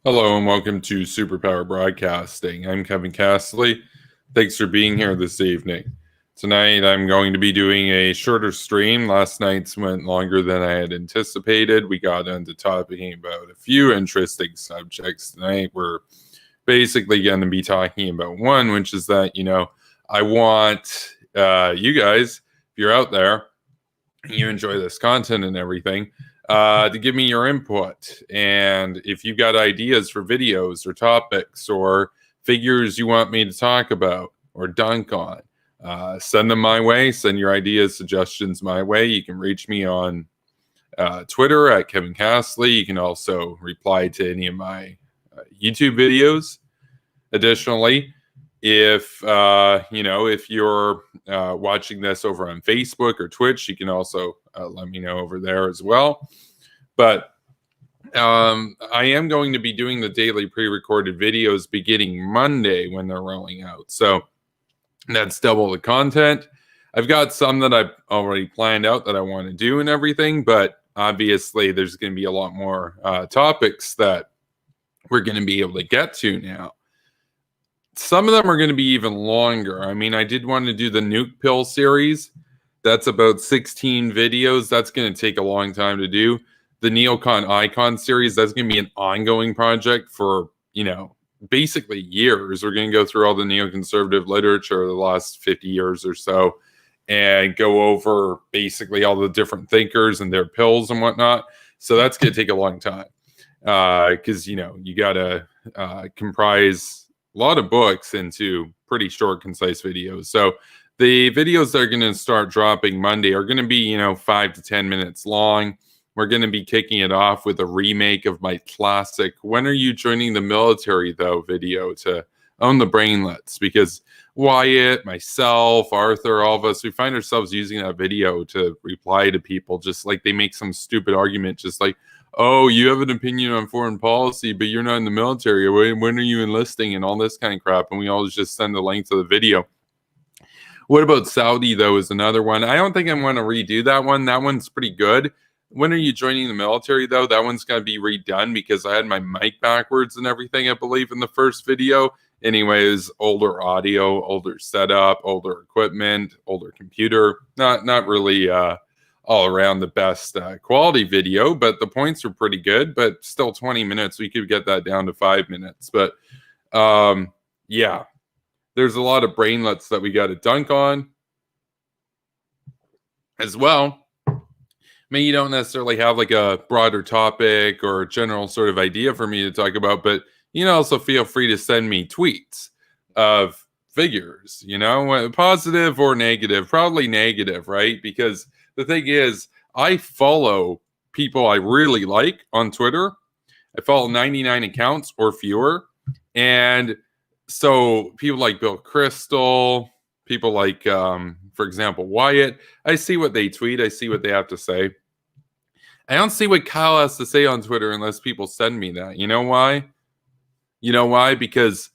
Hello and welcome to Superpower Broadcasting. I'm Kevin Castley. Thanks for being here this evening. Tonight I'm going to be doing a shorter stream. Last night's went longer than I had anticipated. We got into talking about a few interesting subjects. Tonight we're basically going to be talking about one, which is that, I want you guys, if you're out there, you enjoy this content and everything, to give me your input. And if you've got ideas for videos or topics or figures you want me to talk about or dunk on, send them my way. Send your ideas, suggestions my way. You can reach me on Twitter at Kevin Castley. You can also reply to any of my YouTube videos. Additionally, if you're watching this over on Facebook or Twitch, you can also let me know over there as well. But I am going to be doing the daily pre-recorded videos beginning Monday when they're rolling out. So that's double the content. I've got some that I've already planned out that I want to do and everything, but obviously there's going to be a lot more topics that we're going to be able to get to now. Some of them are going to be even longer. I mean, I did want to do the Nuke Pill series. That's about 16 videos. That's going to take a long time to do. The Neocon Icon series, that's going to be an ongoing project for, basically years. We're going to go through all the neoconservative literature of the last 50 years or so and go over basically all the different thinkers and their pills and whatnot. So that's going to take a long time because, you got to comprise a lot of books into pretty short, concise videos. So the videos that are going to start dropping Monday are going to be, 5 to 10 minutes long. We're going to be kicking it off with a remake of my classic "When Are You Joining the Military, Though" video to own the brainlets, because Wyatt, myself, Arthur, all of us, we find ourselves using that video to reply to people just like they make some stupid argument, just like, oh, you have an opinion on foreign policy, but you're not in the military. When are you enlisting? And all this kind of crap. And we always just send the link to the video. What about Saudi, though, is another one. I don't think I want to redo that one. That one's pretty good. When are you joining the military, though? That one's going to be redone because I had my mic backwards and everything, I believe, in the first video. Anyways, older audio, older setup, older equipment, older computer. Not really all around the best quality video, but the points were pretty good. But still 20 minutes. We could get that down to 5 minutes. But yeah, there's a lot of brainlets that we got to dunk on as well. I mean, you don't necessarily have like a broader topic or general sort of idea for me to talk about, but also feel free to send me tweets of figures, positive or negative, probably negative, right? Because the thing is, I follow people I really like on Twitter. I follow 99 accounts or fewer. And so people like Bill Kristol, people like, for example, Wyatt, I see what they tweet. I see what they have to say. I don't see what Kyle has to say on Twitter unless people send me that. You know why? Because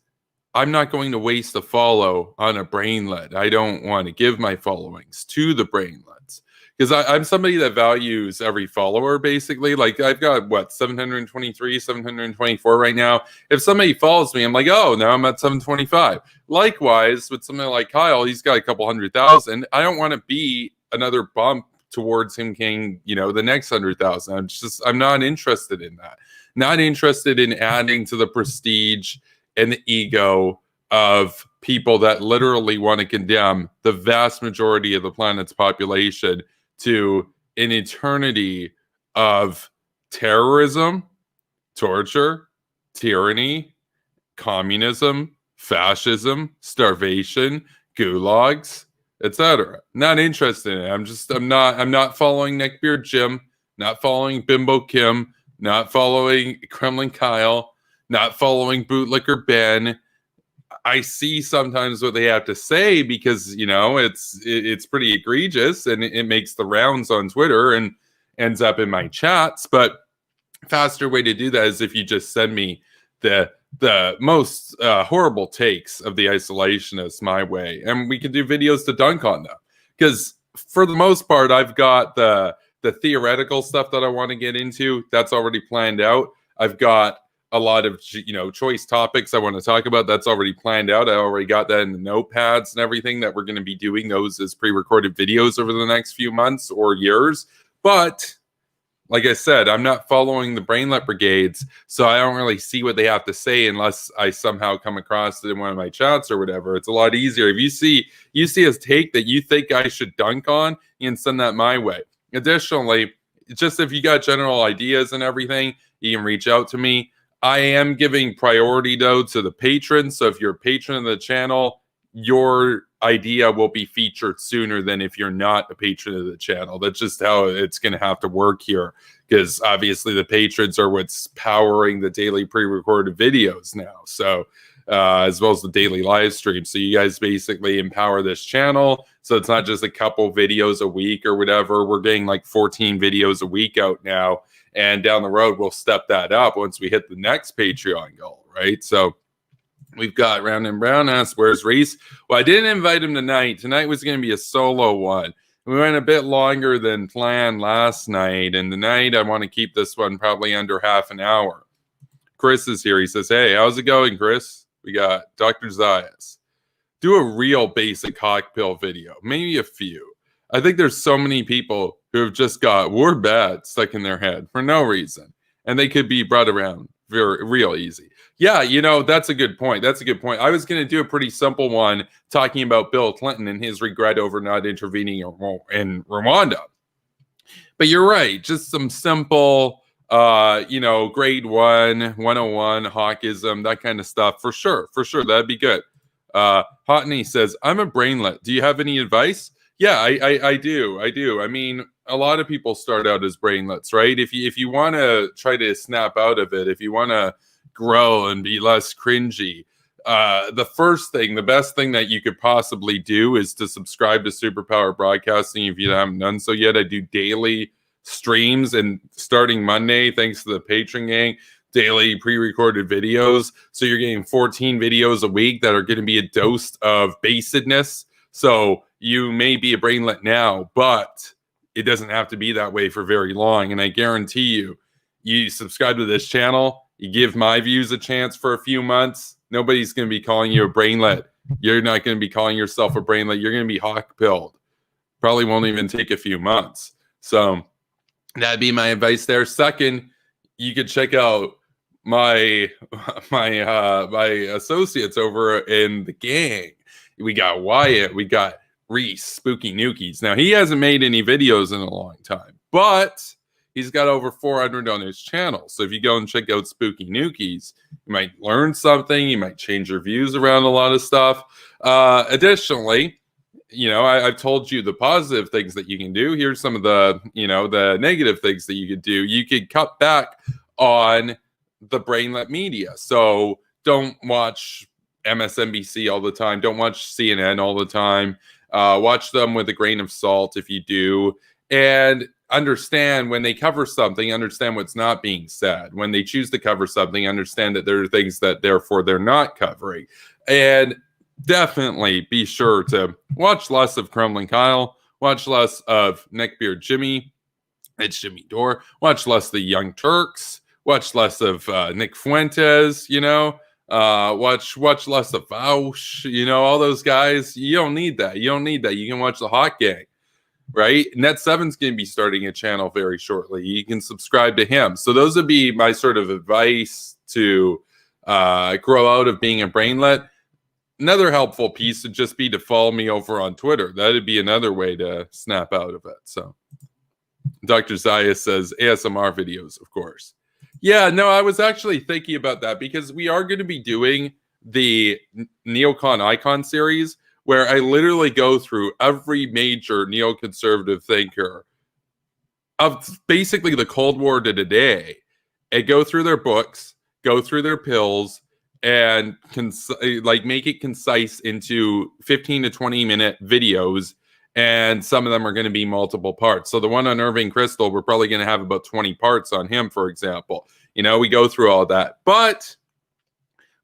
I'm not going to waste a follow on a brainlet. I don't want to give my followings to the brainlets because I'm somebody that values every follower, basically. Like I've got, 723, 724 right now. If somebody follows me, I'm like, oh, now I'm at 725. Likewise, with somebody like Kyle, he's got a couple 100,000. I don't want to be another bump towards him getting, the next 100,000. I'm not interested in that. Not interested in adding to the prestige and the ego of people that literally want to condemn the vast majority of the planet's population to an eternity of terrorism, torture, tyranny, communism, fascism, starvation, gulags, etc. Not interested in it. I'm not following Neckbeard Jim, not following Bimbo Kim, not following Kremlin Kyle, not following Bootlicker Ben. I see sometimes what they have to say because, it's pretty egregious and it makes the rounds on Twitter and ends up in my chats. But faster way to do that is if you just send me the most horrible takes of the isolationists my way, and we can do videos to dunk on them. Because for the most part, I've got the theoretical stuff that I want to get into. That's already planned out. I've got a lot of choice topics I want to talk about. That's already planned out. I already got that in the notepads and everything, that we're going to be doing those as pre-recorded videos over the next few months or years. But like I said, I'm not following the Brainlet Brigades, so I don't really see what they have to say unless I somehow come across it in one of my chats or whatever. It's a lot easier if you see a take that you think I should dunk on, you can send that my way. Additionally, just if you got general ideas and everything, you can reach out to me. I am giving priority though to the patrons. So if you're a patron of the channel, your idea will be featured sooner than if you're not a patron of the channel. That's just how it's going to have to work here, because obviously the patrons are what's powering the daily pre-recorded videos now. So as well as the daily live stream. So you guys basically empower this channel. So it's not just a couple videos a week or whatever. We're getting like 14 videos a week out now. And down the road, we'll step that up once we hit the next Patreon goal, right? So we've got Round and Brown asks, where's Reese? Well, I didn't invite him tonight. Tonight was going to be a solo one. We went a bit longer than planned last night. And tonight, I want to keep this one probably under half an hour. Chris is here. He says, hey, how's it going, Chris? We got Dr. Zayas. Do a real basic hawk pill video. Maybe a few. I think there's so many people who have just got "we're bad" stuck in their head for no reason, and they could be brought around real easy. Yeah, that's a good point. That's a good point. I was going to do a pretty simple one talking about Bill Clinton and his regret over not intervening in Rwanda. But you're right. Just some simple, grade 1, 101, hawkism, that kind of stuff. For sure. That'd be good. Hotney says, I'm a brainlet. Do you have any advice? Yeah, I do. I mean, a lot of people start out as brainlets, right? If you want to try to snap out of it, if you want to grow and be less cringy, the best thing that you could possibly do is to subscribe to Superpower Broadcasting if you haven't done so yet. I do daily streams, and starting Monday, thanks to the Patreon gang, daily pre-recorded videos. So you're getting 14 videos a week that are going to be a dose of basedness. So you may be a brainlet now, but it doesn't have to be that way for very long. And I guarantee you subscribe to this channel, you give my views a chance for a few months, nobody's going to be calling you a brainlet. You're not going to be calling yourself a brainlet. You're going to be hawk-pilled. Probably won't even take a few months. So that'd be my advice there. Second, you could check out my associates over in the gang. We got Wyatt, we got Reese, Spooky Nukies. Now, he hasn't made any videos in a long time, but he's got over 400 on his channel. So if you go and check out Spooky Nukies, you might learn something. You might change your views around a lot of stuff. Additionally, I've told you the positive things that you can do. Here's some of the, the negative things that you could do. You could cut back on the brainlet media. So don't watch MSNBC all the time. Don't watch CNN all the time. Watch them with a grain of salt if you do. And understand when they cover something, understand what's not being said. When they choose to cover something, understand that there are things that therefore they're not covering. And definitely be sure to watch less of Crumbling Kyle. Watch less of Neckbeard Jimmy. It's Jimmy Dore. Watch less of the Young Turks. Watch less of Nick Fuentes, watch less of Vaush, all those guys. You don't need that. You can watch the Hawk Gang, right? Net7's going to be starting a channel very shortly. You can subscribe to him. So those would be my sort of advice to grow out of being a brainlet. Another helpful piece would just be to follow me over on Twitter. That'd be another way to snap out of it. So Dr. Zayas says ASMR videos, of course. Yeah, no, I was actually thinking about that because we are going to be doing the Neocon Icon series where I literally go through every major neoconservative thinker of basically the Cold War to today and go through their books, go through their pills, and make it concise into 15 to 20 minute videos. And some of them are going to be multiple parts. So the one on Irving Kristol, we're probably going to have about 20 parts on him, for example. We go through all that. But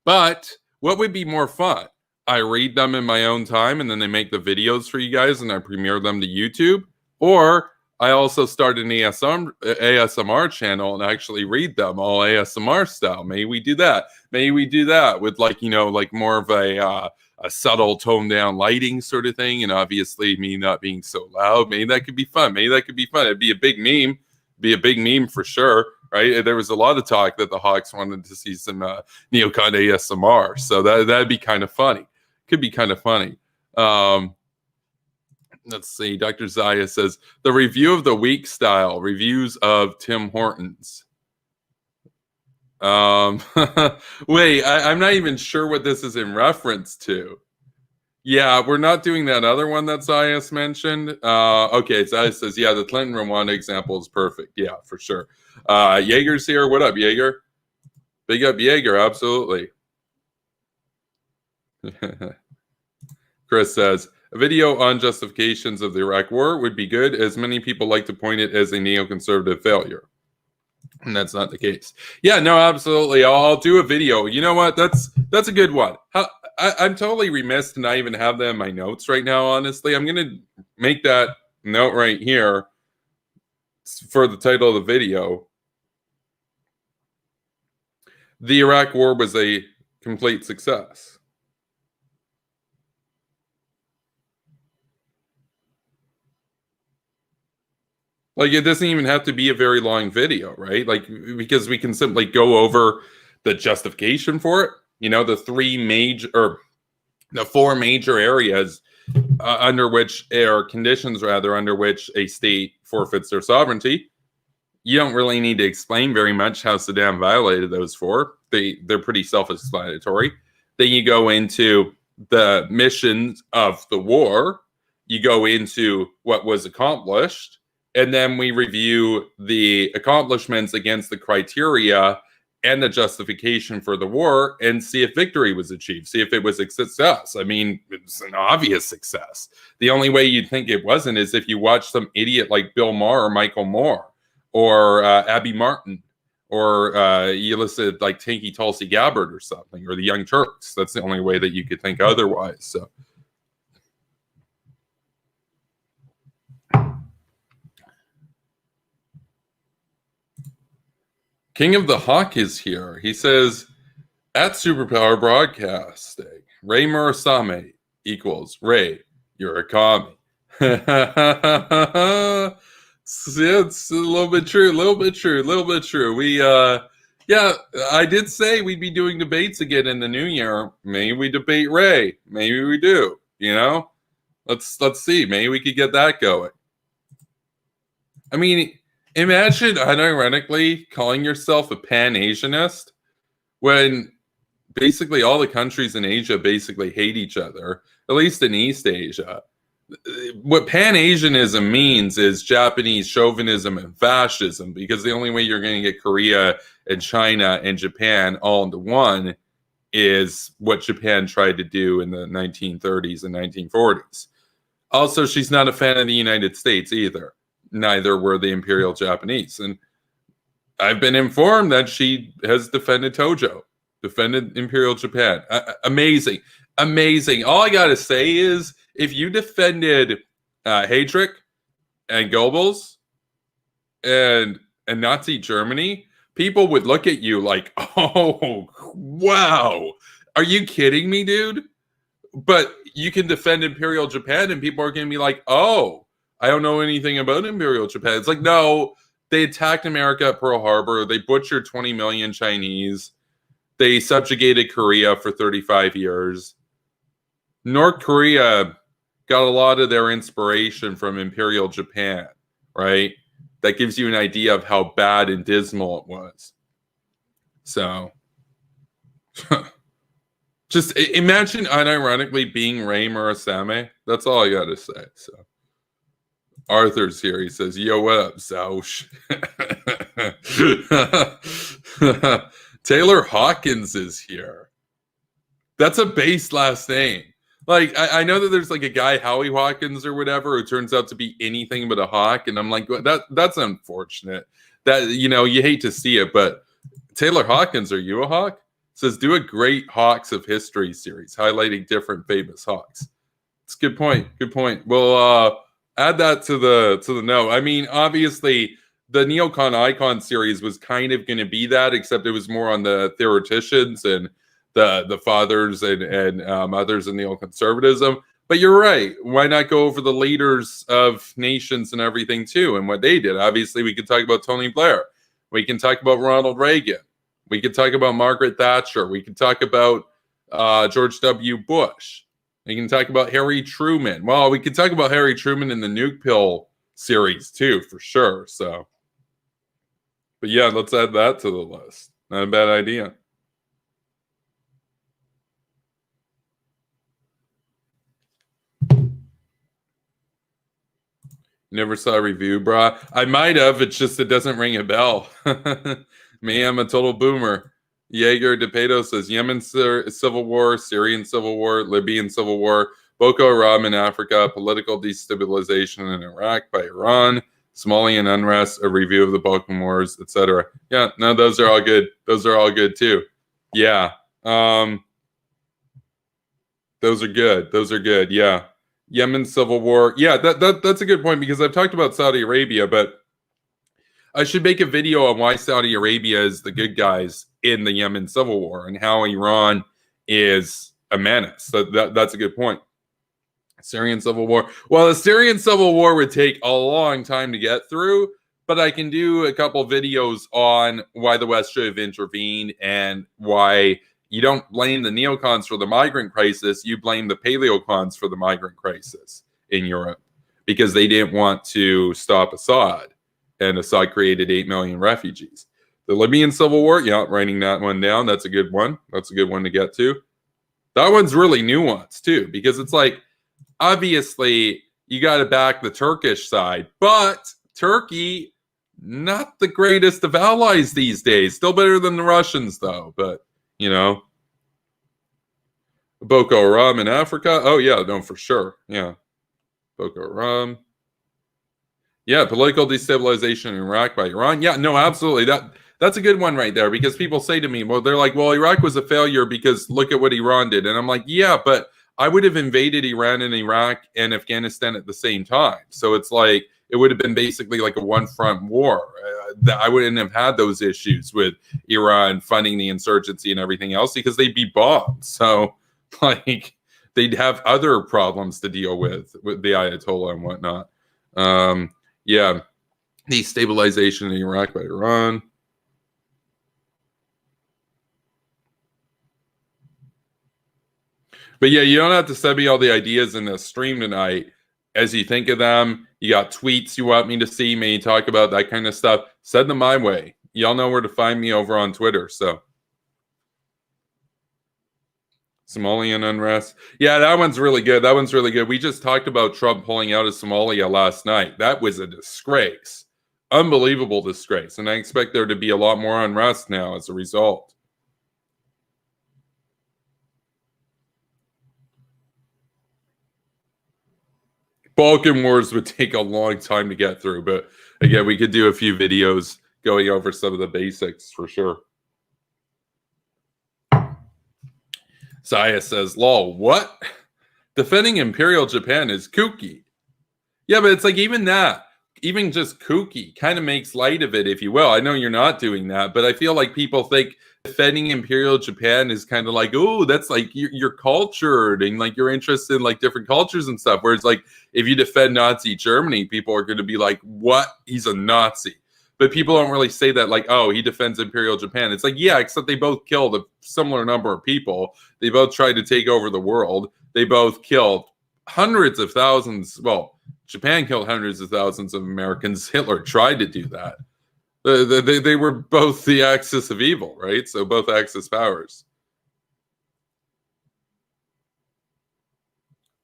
what would be more fun? I read them in my own time and then they make the videos for you guys and I premiere them to YouTube. Or I also started an ASMR channel and actually read them all ASMR style. Maybe we do that. Maybe we do that with like, you know, like more of a subtle toned down lighting sort of thing. And obviously me not being so loud. Maybe that could be fun. Maybe that could be fun. It'd be a big meme. Be a big meme for sure. Right. There was a lot of talk that the Hawks wanted to see some neocon ASMR. So that'd be kind of funny. Could be kind of funny. Let's see. Dr. Zaya says the review of the week style reviews of Tim Hortons. Wait, I'm not even sure what this is in reference to. Yeah, we're not doing that other one that Zayas mentioned. Okay, Zayas says, yeah, the Clinton Rwanda example is perfect. Yeah, for sure. Jaeger's here. What up, Jaeger? Big up, Jaeger. Absolutely. Chris says, a video on justifications of the Iraq War would be good, as many people like to point it as a neoconservative failure. And that's not the case. Yeah, no, absolutely. I'll do a video. You know what? That's a good one. I'm totally remiss to not even have that in my notes right now, honestly. I'm going to make that note right here for the title of the video. The Iraq War was a complete success. Like, it doesn't even have to be a very long video, right? Like, because we can simply go over the justification for it. You know, the four major areas under which, or conditions rather, under which a state forfeits their sovereignty. You don't really need to explain very much how Saddam violated those four. They're pretty self-explanatory. Then you go into the missions of the war. You go into what was accomplished. And then we review the accomplishments against the criteria and the justification for the war and see if victory was achieved, see if it was a success. I mean, it's an obvious success. The only way you'd think it wasn't is if you watch some idiot like Bill Maher or Michael Moore or Abby Martin, or you listen to like Tanky Tulsi Gabbard or something, or the Young Turks. That's the only way that you could think otherwise. So. King of the Hawk is here. He says, at Superpower Broadcasting, Ray Murasame equals Ray, you're a commie. It's a little bit true. We, yeah, I did say we'd be doing debates again in the new year. Maybe we debate Ray. Maybe we do, you know? Let's see. Maybe we could get that going. I mean, imagine, unironically, calling yourself a Pan-Asianist when basically all the countries in Asia basically hate each other, at least in East Asia. What Pan-Asianism means is Japanese chauvinism and fascism, because the only way you're going to get Korea and China and Japan all into one is what Japan tried to do in the 1930s and 1940s. Also, she's not a fan of the United States either. Neither were the Imperial Japanese. And I've been informed that she has defended Tojo, defended Imperial Japan. Amazing. All I got to say is, if you defended Heydrich and Goebbels and Nazi Germany, people would look at you like, oh, wow. Are you kidding me, dude? But you can defend Imperial Japan and people are going to be like, oh, I don't know anything about Imperial Japan. It's like, no, they attacked America at Pearl Harbor. They butchered 20 million Chinese. They subjugated Korea for 35 years. North Korea got a lot of their inspiration from Imperial Japan, right? That gives you an idea of how bad and dismal it was. So, just imagine unironically being Ray Murasame. That's all I got to say, so. Arthur's here. He says, yo, what up, Zaush? Taylor Hawkins is here. That's a base last name. Like, I know that there's like a guy, Howie Hawkins or whatever, who turns out to be anything but a hawk. And I'm like, that's unfortunate. That, you know, you hate to see it. But Taylor Hawkins, are you a hawk? Says, do a great Hawks of History series highlighting different famous hawks. It's a good point. Good point. Well, Add that to the note. I mean, obviously, the Neocon Icon series was kind of going to be that, except it was more on the theoreticians and the fathers and others in neoconservatism. But you're right. Why not go over the leaders of nations and everything too, and what they did? Obviously, we could talk about Tony Blair. We can talk about Ronald Reagan. We could talk about Margaret Thatcher. We could talk about George W. Bush. We can talk about Harry Truman. Well, we could talk about Harry Truman in the Nuke Pill series too, for sure. So, but yeah, let's add that to the list. Not a bad idea. Never saw a review, brah. I might have. It's just it doesn't ring a bell. Me, I'm a total boomer. Jaeger DePeto says Yemen civil war, Syrian civil war, Libyan civil war, Boko Haram in Africa, political destabilization in Iraq by Iran, Somalian unrest, a review of the Balkan Wars, etc. Yeah, no, those are all good. Those are all good too. Yeah. Those are good. Those are good. Yeah. Yemen civil war. Yeah, that's a good point because I've talked about Saudi Arabia, but I should make a video on why Saudi Arabia is the good guys in the Yemen civil war and how Iran is a menace. So that's a good point. Syrian civil war. Well, the Syrian civil war would take a long time to get through, but I can do a couple videos on why the West should have intervened and why you don't blame the neocons for the migrant crisis. You blame the paleocons for the migrant crisis in Europe because they didn't want to stop Assad, and Assad created 8 million refugees. The Libyan civil war, yeah, writing that one down. That's a good one. That's a good one to get to. That one's really nuanced too, because it's like, obviously, you got to back the Turkish side, but Turkey, not the greatest of allies these days. Still better than the Russians, though. But, you know, Boko Haram in Africa. Oh, yeah, no, for sure. Yeah. Boko Haram. Yeah, political destabilization in Iraq by Iran. Yeah, no, absolutely. That's a good one right there because people say to me, well, they're like, well, Iraq was a failure because look at what Iran did. And I'm like, yeah, but I would have invaded Iran and Iraq and Afghanistan at the same time. So it's like, it would have been basically like a one-front war. I wouldn't have had those issues with Iran funding the insurgency and everything else because they'd be bombed. So, like, they'd have other problems to deal with the Ayatollah and whatnot. Yeah, destabilization in Iraq by Iran. But yeah, you don't have to send me all the ideas in the stream tonight. As you think of them, you got tweets you want me to see me talk about, that kind of stuff. Send them my way. Y'all know where to find me over on Twitter. So, Somalian unrest. Yeah, that one's really good. That one's really good. We just talked about Trump pulling out of Somalia last night. That was a disgrace. Unbelievable disgrace. And I expect there to be a lot more unrest now as a result. Balkan Wars would take a long time to get through, but again, we could do a few videos going over some of the basics for sure. Saya says, lol, what? Defending Imperial Japan is kooky. Yeah, but it's like even that, even just kooky kind of makes light of it, if you will. I know you're not doing that, but I feel like people think defending Imperial Japan is kind of like, oh, that's like you're cultured and like you're interested in like different cultures and stuff. Whereas like if you defend Nazi Germany, people are going to be like, what? He's a Nazi. But people don't really say that like, oh, he defends Imperial Japan. It's like, yeah, except they both killed a similar number of people. They both tried to take over the world. They both killed hundreds of thousands. Well, Japan killed hundreds of thousands of Americans. Hitler tried to do that. They were both the axis of evil, right? So both axis powers.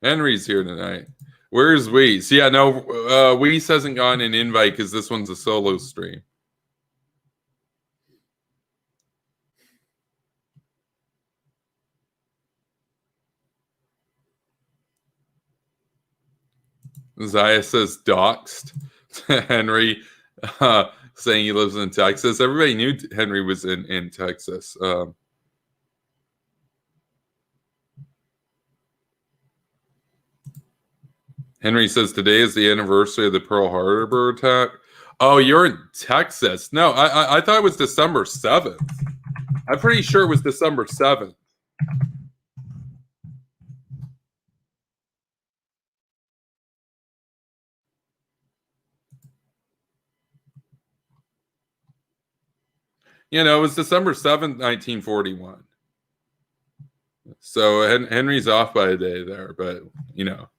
Henry's here tonight. Where's Weiss? Yeah, no, Weiss hasn't gotten an invite because this one's a solo stream. Zaya says doxed. Henry saying he lives in Texas. Everybody knew Henry was in Texas. Henry says today is the anniversary of the Pearl Harbor attack. Oh, you're in Texas. No, I thought it was December 7th. I'm pretty sure it was December 7th. You know, it was December 7th, 1941. So Henry's off by a day there, but, you know.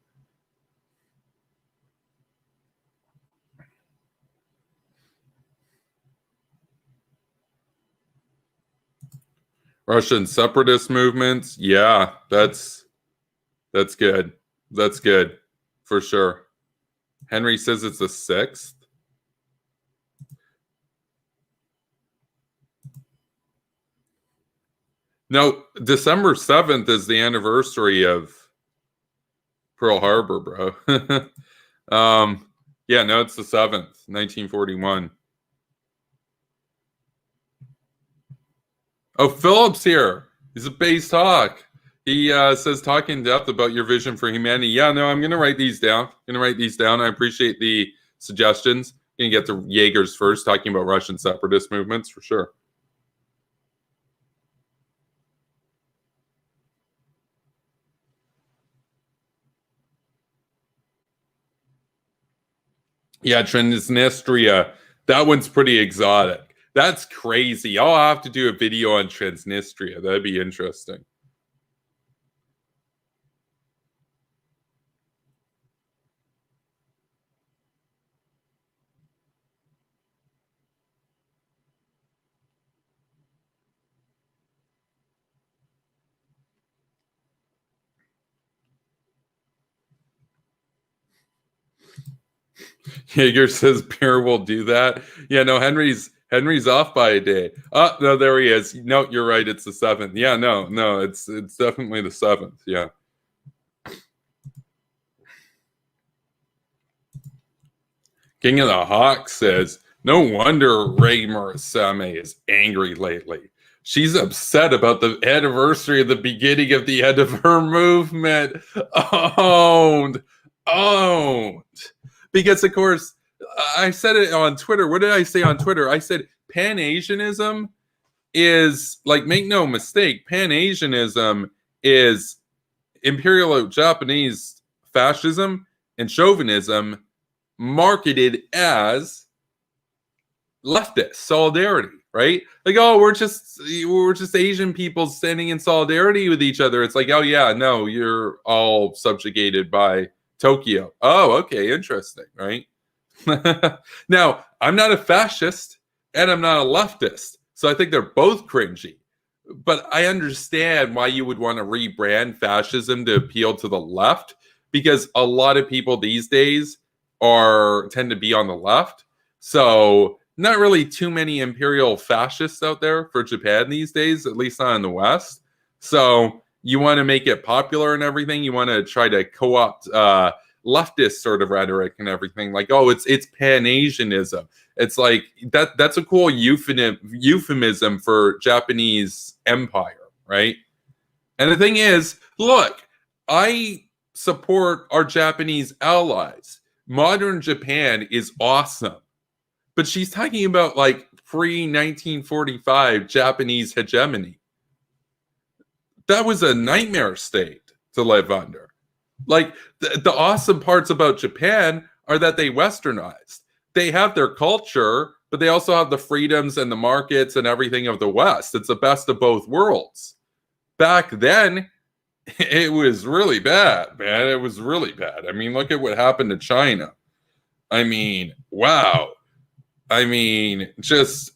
Russian separatist movements. Yeah, that's good. That's good for sure. Henry says it's the 6th. No, December 7th is the anniversary of Pearl Harbor, bro. Yeah, no, it's the 7th, 1941. Oh, Philip's here. He's a base talk. He says, talk in depth about your vision for humanity. Yeah, no, I'm going to write these down. I appreciate the suggestions. Going to get to Jaegers first, talking about Russian separatist movements for sure. Yeah, Transnistria. That one's pretty exotic. That's crazy. I'll have to do a video on Transnistria. That'd be interesting. Jaeger says Beer will do that. Yeah, no, Henry's off by a day. Oh, no, there he is. No, you're right. It's the 7th. Yeah, no, it's definitely the 7th. Yeah. King of the Hawk says, no wonder Ray Murasame is angry lately. She's upset about the anniversary of the beginning of the end of her movement. Owned. Because, of course, I said it on Twitter. What did I say on Twitter? I said Pan-Asianism is, like, make no mistake, Pan-Asianism is Imperial Japanese fascism and chauvinism marketed as leftist solidarity, right? Like, oh, we're just Asian people standing in solidarity with each other. It's like, oh yeah, no, you're all subjugated by Tokyo. Oh, okay, interesting, right? Now, I'm not a fascist and I'm not a leftist, so I think they're both cringy. But I understand why you would want to rebrand fascism to appeal to the left, because a lot of people these days tend to be on the left. So not really too many imperial fascists out there for Japan these days, at least not in the West. So you want to make it popular and everything. You want to try to co-opt leftist sort of rhetoric and everything. Like, oh, it's Pan-Asianism. It's like that's a cool euphemism for Japanese empire, right? And the thing is, look, I support our Japanese allies. Modern Japan is awesome. But she's talking about like pre-1945 Japanese hegemony. That was a nightmare state to live under. Like, the awesome parts about Japan are that they westernized. They have their culture, but they also have the freedoms and the markets and everything of the West. It's the best of both worlds. Back then, it was really bad, man. It was really bad. I mean, look at what happened to China. I mean, wow. I mean, just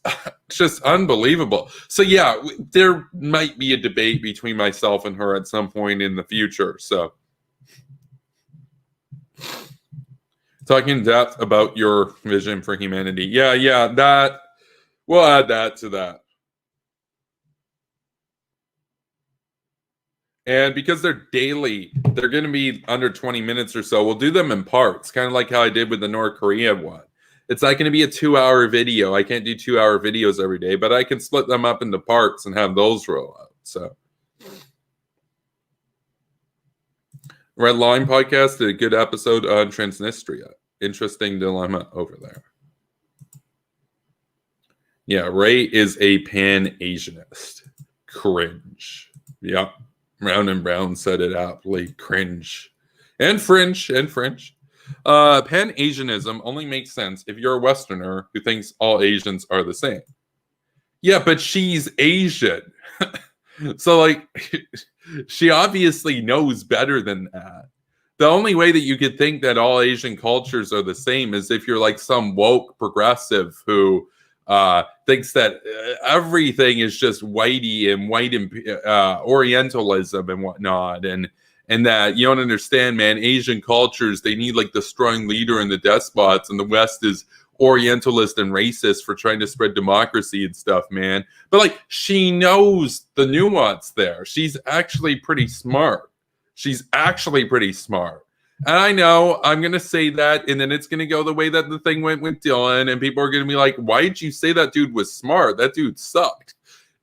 unbelievable. So yeah, there might be a debate between myself and her at some point in the future. So talking in depth about your vision for humanity. Yeah, that we'll add that to that. And because they're daily, they're going to be under 20 minutes or so. We'll do them in parts, kind of like how I did with the North Korea one. It's not going to be a 2-hour video. I can't do 2-hour videos every day, but I can split them up into parts and have those roll out. So Red Line podcast did a good episode on Transnistria. Interesting dilemma over there. Yeah, Ray is a pan-Asianist. Cringe. Yeah. Round and Brown said it aptly. Cringe. And fringe. Pan-Asianism only makes sense if you're a Westerner who thinks all Asians are the same. Yeah, but she's Asian. So, like, she obviously knows better than that. The only way that you could think that all Asian cultures are the same is if you're like some woke progressive who thinks that everything is just whitey and white Orientalism and whatnot, and that you don't understand, man. Asian cultures, they need like the strong leader and the despots, and the West is Orientalist and racist for trying to spread democracy and stuff, man. But like, she knows the nuance there. She's actually pretty smart. And I know I'm going to say that, and then it's going to go the way that the thing went with Dylan, and people are going to be like, why did you say that dude was smart? That dude sucked.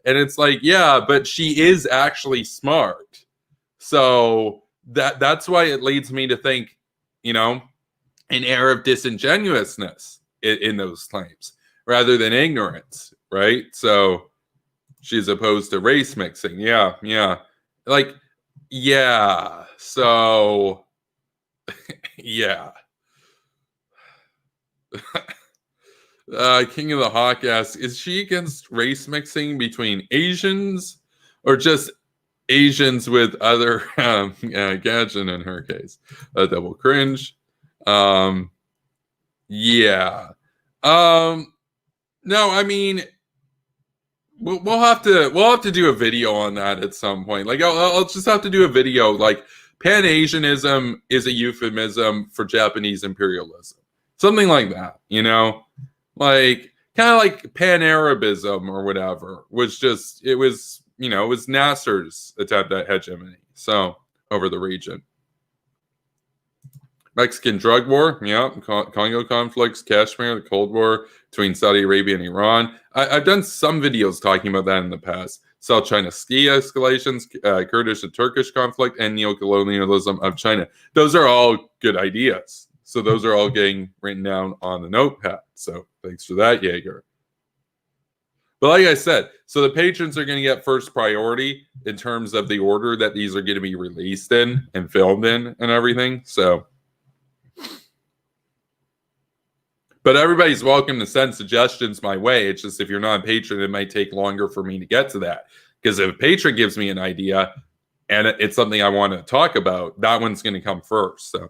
And it's like, yeah, but she is actually smart. So that's why it leads me to think, an air of disingenuousness in those claims rather than ignorance, right? So she's opposed to race mixing. Yeah. Like, yeah. So, yeah. King of the Hawk asks, is she against race mixing between Asians or just Asians with other Gagin in her case? A double cringe. Yeah. No, I mean, we'll have to do a video on that at some point. Like, I'll just have to do a video. Like, Pan-Asianism is a euphemism for Japanese imperialism, something like that. Like kind of like Pan-Arabism or whatever. It was Nasser's attempt at hegemony. So over the region. Mexican drug war, yeah, Congo conflicts, Kashmir, the Cold War between Saudi Arabia and Iran. I've done some videos talking about that in the past. South China Sea escalations, Kurdish and Turkish conflict, and neocolonialism of China. Those are all good ideas. So those are all getting written down on the notepad. So thanks for that, Jaeger. But like I said, so the patrons are going to get first priority in terms of the order that these are going to be released in and filmed in and everything. So, but everybody's welcome to send suggestions my way. It's just if you're not a patron, it might take longer for me to get to that. Because if a patron gives me an idea and it's something I want to talk about, that one's going to come first. So.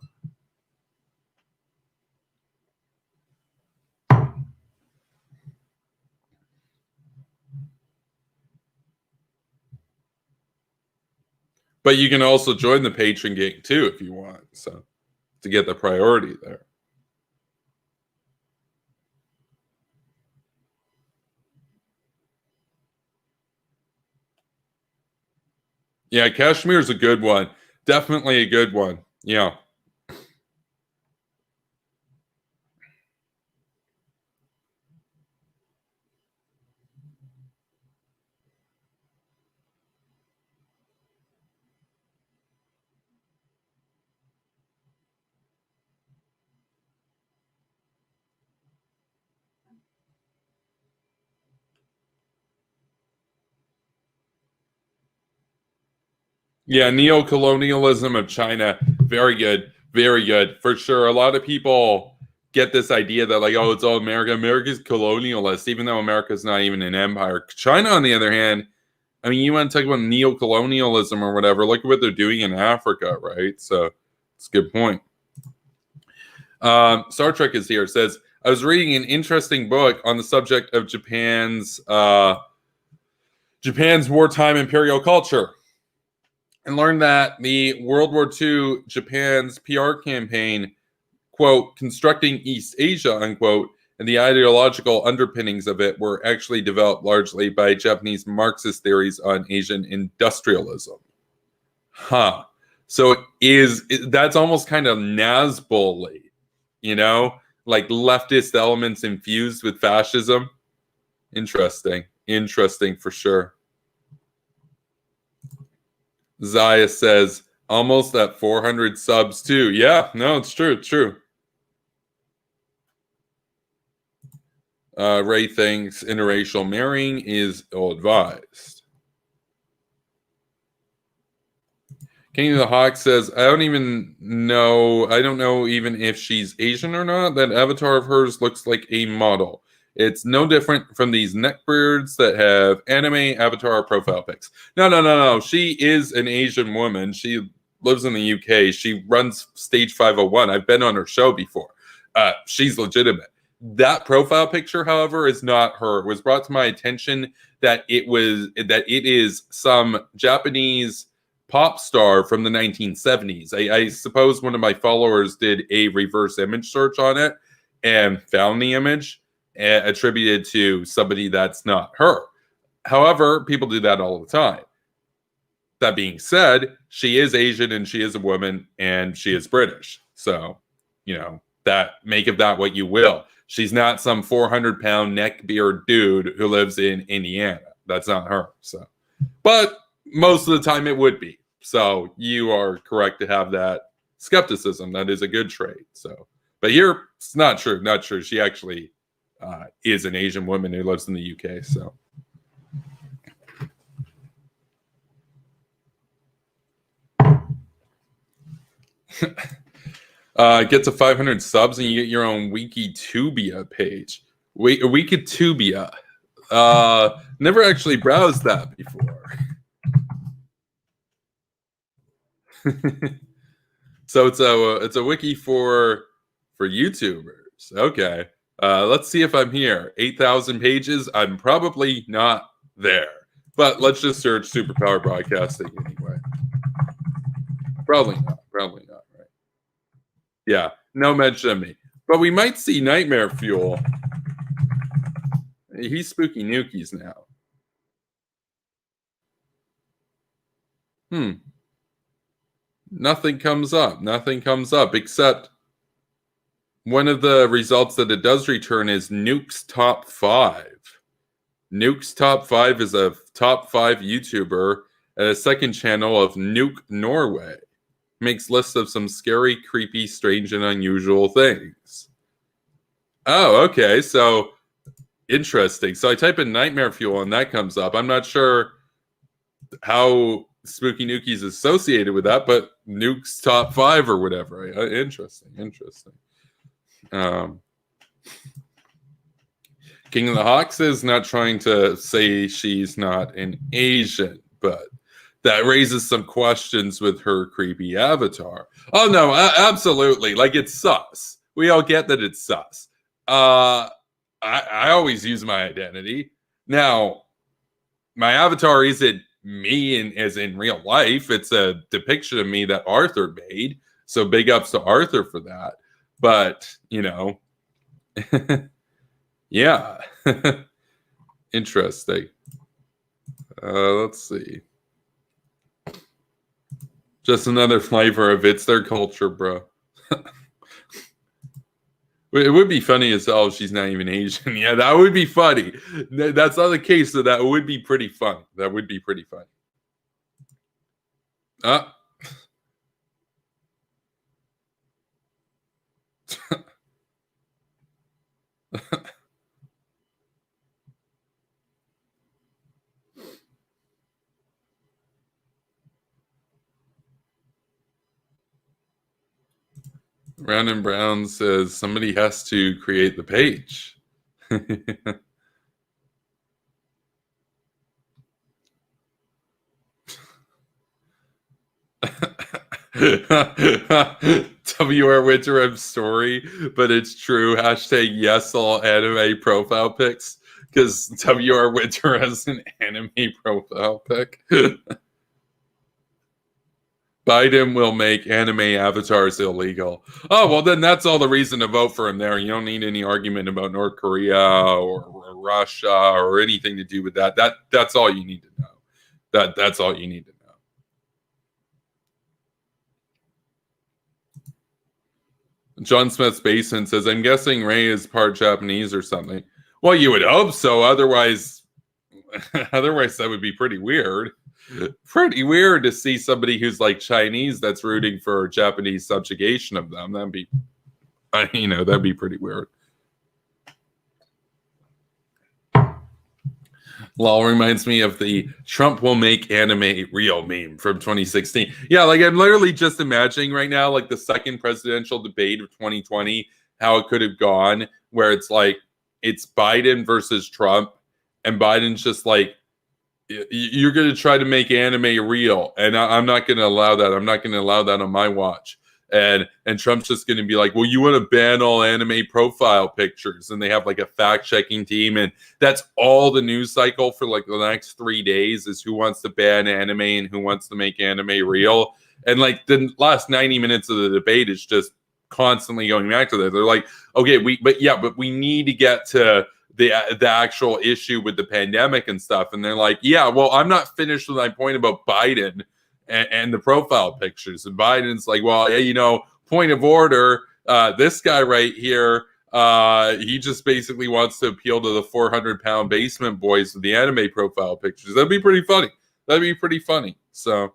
But you can also join the patron gang too if you want. So to get the priority there. Yeah, Kashmir is a good one. Definitely a good one. Yeah. Yeah, neocolonialism of China. Very good. Very good. For sure. A lot of people get this idea that, like, oh, it's all America. America's colonialist, even though America's not even an empire. China, on the other hand, I mean, you want to talk about neocolonialism or whatever. Look at what they're doing in Africa, right? So it's a good point. Star Trek is here. It says, I was reading an interesting book on the subject of Japan's wartime imperial culture, and learned that the World War II Japan's PR campaign, quote, constructing East Asia, unquote, and the ideological underpinnings of it were actually developed largely by Japanese Marxist theories on Asian industrialism. Huh. So that's almost kind of Nazbol-y, like leftist elements infused with fascism. Interesting for sure. Zaya says, Almost at 400 subs too. Yeah, no, it's true. It's true. Ray thinks interracial marrying is ill-advised. King of the Hawk says, I don't know even if she's Asian or not. That avatar of hers looks like a model. It's no different from these neckbeards that have anime avatar profile pics. No. She is an Asian woman. She lives in the UK. She runs Stage 501. I've been on her show before. She's legitimate. That profile picture, however, is not her. It was brought to my attention that it is some Japanese pop star from the 1970s. I suppose one of my followers did a reverse image search on it and found the image attributed to somebody that's not her. However, people do that all the time. That being said, she is Asian and she is a woman and she is British. So, that make of that what you will. She's not some 400-pound neckbeard dude who lives in Indiana. That's not her. So, but most of the time it would be. So you are correct to have that skepticism. That is a good trait. So, but here it's not true. Not true. She actually is an Asian woman who lives in the UK. So. Get to 500 subs and you get your own Wikitubia page. Wikitubia. Never actually browsed that before. So it's a wiki for YouTubers. Okay. Let's see if I'm here. 8,000 pages. I'm probably not there. But let's just search Superpower Broadcasting anyway. Probably not. Right? Yeah. No mention of me. But we might see Nightmare Fuel. He's Spooky Nukies now. Nothing comes up except one of the results that it does return is Nuke's Top 5. Nuke's Top 5 is a top 5 YouTuber at a second channel of Nuke Norway. Makes lists of some scary, creepy, strange, and unusual things. Oh, okay. So, interesting. So I type in Nightmare Fuel and that comes up. I'm not sure how Spooky Nukies is associated with that, but Nuke's Top 5 or whatever. Interesting. King of the Hawks is not trying to say she's not an Asian, but that raises some questions with her creepy avatar. Oh no, absolutely. Like, it's sus. We all get that it's sus. I always use my identity. Now, my avatar isn't me as in real life. It's a depiction of me that Arthur made. So big ups to Arthur for that. But, yeah. Interesting. Let's see. Just another flavor of it's their culture, bro. It would be funny as hell if she's not even Asian. Yeah, that would be funny. That's not the case, so that would be pretty fun. That would be pretty fun. Round and Brown says somebody has to create the page. WR Winter story, but it's true. Hashtag yes all anime profile pics, because WR Winter has an anime profile pic. Biden will make anime avatars illegal. Oh, well, then that's all the reason to vote for him there. You don't need any argument about North Korea or Russia or anything to do with that. That's all you need to know. That's all you need to know. John Smith's Basin says, I'm guessing Ray is part Japanese or something. Well, you would hope so. Otherwise that would be pretty weird. pretty weird to see somebody who's like Chinese that's rooting for Japanese subjugation of them. That'd be, that'd be pretty weird. Lol reminds me of the Trump will make anime real meme from 2016. Yeah, like I'm literally just imagining right now, like the second presidential debate of 2020, how it could have gone, where it's like it's Biden versus Trump, and Biden's just like, you're going to try to make anime real, and I'm not going to allow that. I'm not going to allow that on my watch. And Trump's just going to be like, well, you want to ban all anime profile pictures, and they have like a fact-checking team, and that's all the news cycle for like the next 3 days is who wants to ban anime and who wants to make anime real. And like the last 90 minutes of the debate is just constantly going back to that. They're like, okay, but we need to get to the actual issue with the pandemic and stuff. And they're like, yeah, well, I'm not finished with my point about Biden and the profile pictures. And Biden's like, well, yeah, point of order, this guy right here, he just basically wants to appeal to the 400-pound basement boys with the anime profile pictures. That'd be pretty funny. So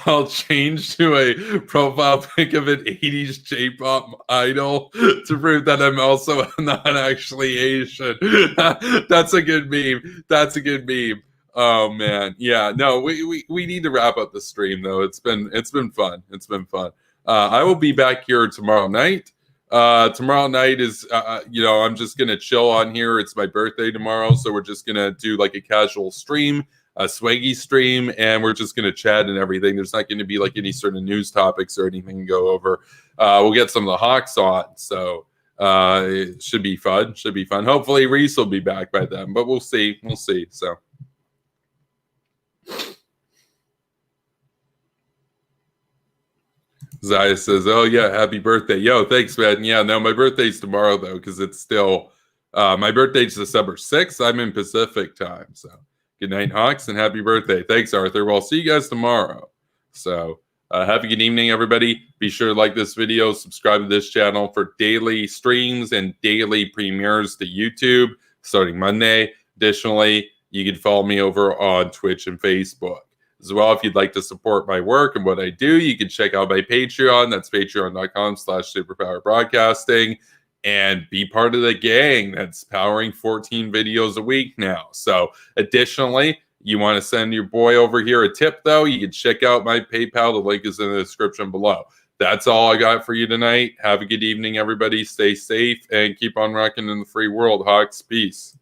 I'll change to a profile pic of an 80s J-pop idol to prove that I'm also not actually Asian. That's a good meme. Oh man. Yeah, no, we need to wrap up the stream though. It's been fun. I will be back here tomorrow night. Tomorrow night is I'm just gonna chill on here. It's my birthday tomorrow, so we're just gonna do like a casual stream, a swaggy stream, and we're just going to chat and everything. There's not going to be like any sort of news topics or anything to go over. We'll get some of the Hawks on, so it should be fun. Hopefully Reese will be back by then, but we'll see. So Zaya says, oh yeah, happy birthday. Yo, thanks, man. Yeah, no, my birthday's tomorrow though, because it's still my birthday's December 6th. I'm in Pacific time, so good night, Hawks, and happy birthday. Thanks, Arthur. Well, I'll see you guys tomorrow. So have a good evening, everybody. Be sure to like this video, subscribe to this channel for daily streams and daily premieres to YouTube starting Monday. Additionally, you can follow me over on Twitch and Facebook. As well, if you'd like to support my work and what I do, you can check out my Patreon. That's patreon.com/superpowerbroadcasting. And be part of the gang that's powering 14 videos a week now. So additionally, you want to send your boy over here a tip, though, you can check out my PayPal. The link is in the description below. That's all I got for you tonight. Have a good evening, everybody. Stay safe and keep on rocking in the free world. Hawks, peace.